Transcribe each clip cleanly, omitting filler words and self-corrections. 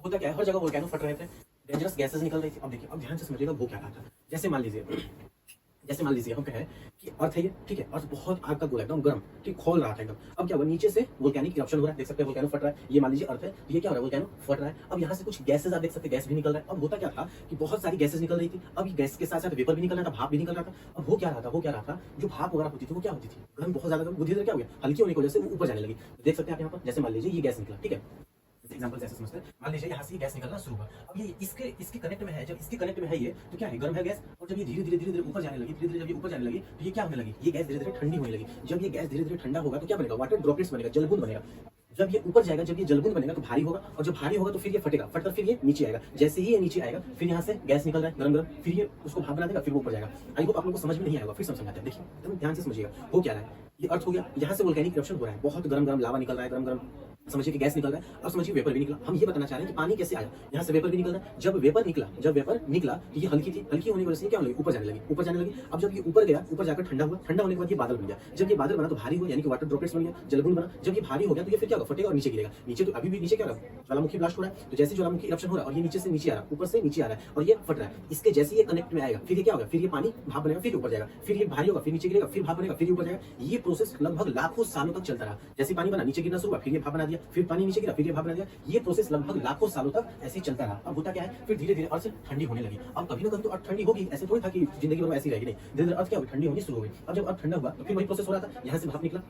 होता क्या है, हर जगह वोल्केनो फट रहे थे, डेंजरस गैसेस निकल रही थी। अब देखिए, अब ध्यान से समझिएगा वो क्या कहा था। जैसे मान लीजिए हम कहें कि अर्थ है ये, ठीक है, अर्थ बहुत आग का गोला एकदम गर्म, ठीक, खोल रहा था एकदम। अब क्या हुआ, नीचे से वोल्केनिक इरप्शन हो रहा है, देख सकते हैं वोल्केनो फट रहा है। ये मान लीजिए अर्थ है, तो ये क्या हो रहा है, वोल्केनो फट रहा है। अब यहाँ से कुछ गैसेस आप देख सकते हैं, गैस भी निकल रहा है। अब होता क्या था कि बहुत सारी गैसेस निकल रही थी। अब ये गैस के साथ साथ वेपर भी निकल रहा था, भाप भी निकल रहा था। अब हो क्या रहा था, जो भाप वगैरह होती थी वो क्या होती थी, गर्म बहुत ज्यादा, वो धीरे-धीरे क्या हो गया, हल्की होने की वजह से वो ऊपर जाने लगी। देख सकते हैं आप यहाँ पर, जैसे मान लीजिए ये गैस निकला, ठीक है, एग्जांपल जैसे समझते हैं, मान लीजिए यहाँ से गैस निकलना शुरू हुआ। अब ये इसके कनेक्ट में है, जब इसके कनेक्ट में है ये, तो क्या है, गर्म है गैस। और जब ये धीरे-धीरे ऊपर जाने लगी, धीरे-धीरे जब ये ऊपर जाने लगी, तो ये क्या होने लगी, ये गैस धीरे-धीरे ठंडी होने लगी। जब ये गैस धीरे-धीरे ठंडा होगा तो क्या बनेगा, वाटर ड्रॉपलेट्स बनेगा, जलबूंद बनेगा। जब ये ऊपर जाएगा, जब ये जलबूंद बनेगा तो भारी होगा, और जब भारी होगा तो फिर ये फटेगा, फटकर फिर ये नीचे आएगा। जैसे ही ये नीचे आएगा, फिर यहाँ से गैस निकल रहा है गरम-गरम, फिर ये उसको भाप बना देगा, फिर वो ऊपर जाएगा। आई होप आप लोगों को समझ में नहीं आएगा, फिर समझाते हैं। देखिए, एकदम ध्यान से समझिएगा, हो क्या रहा है। ये अर्थ हो गया, यहाँ से वोल्केनिक इरप्शन हो रहा है, बहुत गरम-गरम लावा निकल रहा है, गरम-गरम समझिए कि गैस निकल रहा है। अब समझिए वेपर भी निकला। हम ये बताना चाह रहे हैं कि पानी कैसे आया, यहाँ से वेपर भी निकल रहा है। जब वेपर निकला तो ये हल्की थी, हल्की होने की वजह से क्या होने लगी, ऊपर जाने लगी। अब जब ये ऊपर गया, ऊपर जाकर ठंडा हुआ, ठंडा होने के बाद ये बादल बन गया। जब ये बादल बना तो भारी हुआ, यानी कि वाटर ड्रॉपलेट्स बन गया, जलबूंद बना। जब ये भारी हो गया तो ये फिर क्या होगा, फटेगा और नीचे गिरेगा। नीचे तो अभी भी नीचे क्या हो रहा है, ज्वालामुखी ब्लास्ट हो रहा है। तो जैसे ज्वालामुखी इरप्शन हो रहा है और ये नीचे से नीचे आ रहा है, ऊपर से नीचे आ रहा है और ये फट रहा है, इसके जैसे ये कनेक्ट में आएगा, फिर ये क्या होगा, फिर ये पानी भाप बनेगा, फिर ऊपर जाएगा, फिर ये भारी होगा, फिर नीचे गिरेगा, फिर भाप बनेगा, फिर ऊपर जाएगा। ये प्रोसेस लगभग लाखों सालों तक चलता रहा। जैसे पानी बना, नीचे गिरना शुरू हुआ, फिर ये भाप बना दिया, फिर पानी नीचे गिरा, फिर ये भाप बना दिया। ये प्रोसेस लगभग लाखों सालों तक ऐसे ही चलता रहा। अब होता क्या है, फिर धीरे-धीरे अर्थ ठंडी होने लगी। अब कभी ना कभी तो अर्थ ठंडी होगी, ऐसे थोड़ी था कि जिंदगी भर ऐसी रहेगी, नहीं। धीरे-धीरे अर्थ क्या हुई, ठंडी होनी शुरू हो गई। अब जब अर्थ ठंडा हुआ तो फिर वही प्रोसेस हो रहा था, यहाँ से भाप निकला,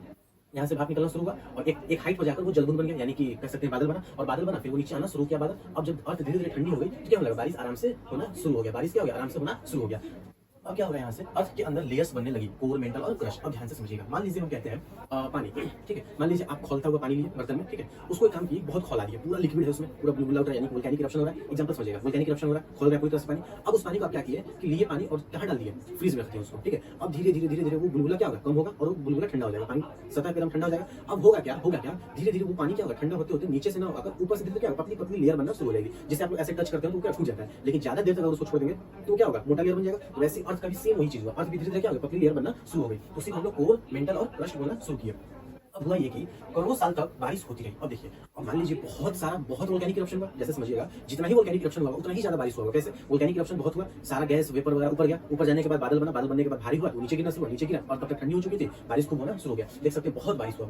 यहाँ से भाप निकलना शुरू हुआ और एक हाइट पर जाकर वो जलबुंद बन गया, यानी कि कह सकते हैं बादल बना, और बादल बना फिर वो नीचे आना शुरू किया बादल। अब जब अर्थ धीरे-धीरे ठंडी हो गई तो क्या होने लगा, बारिश आराम से होना शुरू हो गया। बारिश क्या हो गया, आराम से होना शुरू हो गया। अब क्या हो रहा है, यहाँ से अर्थ के अंदर लेयर्स बनने लगी, कोर, मेंटल और क्रस्ट। अब ध्यान से समझिएगा, मान लीजिए हम कहते हैं पानी, ठीक है, मान लीजिए आप खौलता हुआ पानी लिए बर्तन में, ठीक है, उसको एक काम किए, बहुत खौला दिया, पूरा लिक्विड है उसमें, पूरा बुलबुला उठ रहा है, यानी वोल्केनिक इरप्शन हो रहा है। एग्जांपल समझिएगा, वोल्केनिक इरप्शन हो रहा है, खोल रहा है पूरी तरह से पानी। अब उस पानी को आप क्या किए कि लिए पानी और कहाँ डाल दिए, फ्रीज में रखते हैं उसको, ठीक है। अब धीरे-धीरे वो बुलबुला क्या होगा, कम होगा और वो बुलबुला ठंडा हो जाएगा, पानी सतह पे एकदम ठंडा हो जाएगा। अब होगा क्या, धीरे-धीरे वो पानी क्या होगा, ठंडा होते-होते नीचे से ना होकर ऊपर से धीरे क्या होगा, पतली-पतली लेयर बनना शुरू हो जाएगी। जैसे आप लोग ऐसे टच करते हैं तो क्या छूट जाता है, लेकिन ज्यादा देर तक अगर उसको छोड़ देंगे तो क्या होगा, मोटा लेयर बन जाएगा। वैसे अर्थ का भी सेम वही चीज हुआ, अर्थ भी धीरे-धीरे क्या होगा, पतली लेयर बनना शुरू हो गई। तो सिर्फ हम लोग कोर, मेंटल और क्रस्ट बोलना शुरू किया। अब हुआ ये कि करोड़ों साल तक बारिश होती रही। अब देखिए, अब मान लीजिए बहुत वोल्केनिक इरप्शन हुआ, जैसे समझिएगा जितना ही वोल्केनिक इरप्शन हुआ उतना ही ज्यादा बारिश हुआ। कैसे, वोल्केनिक इरप्शन बहुत हुआ, सारा गैस वेपर वगैरह ऊपर गया, ऊपर जाने के बाद बादल बना, बादल बनने के बाद भारी हुआ तो नीचे गिरना शुरू हुआ, नीचे गिरा और तब तक ठंडी हो चुकी थी, बारिश खूब होना शुरू हो गया। देख सकते हैं बहुत बारिश हुआ।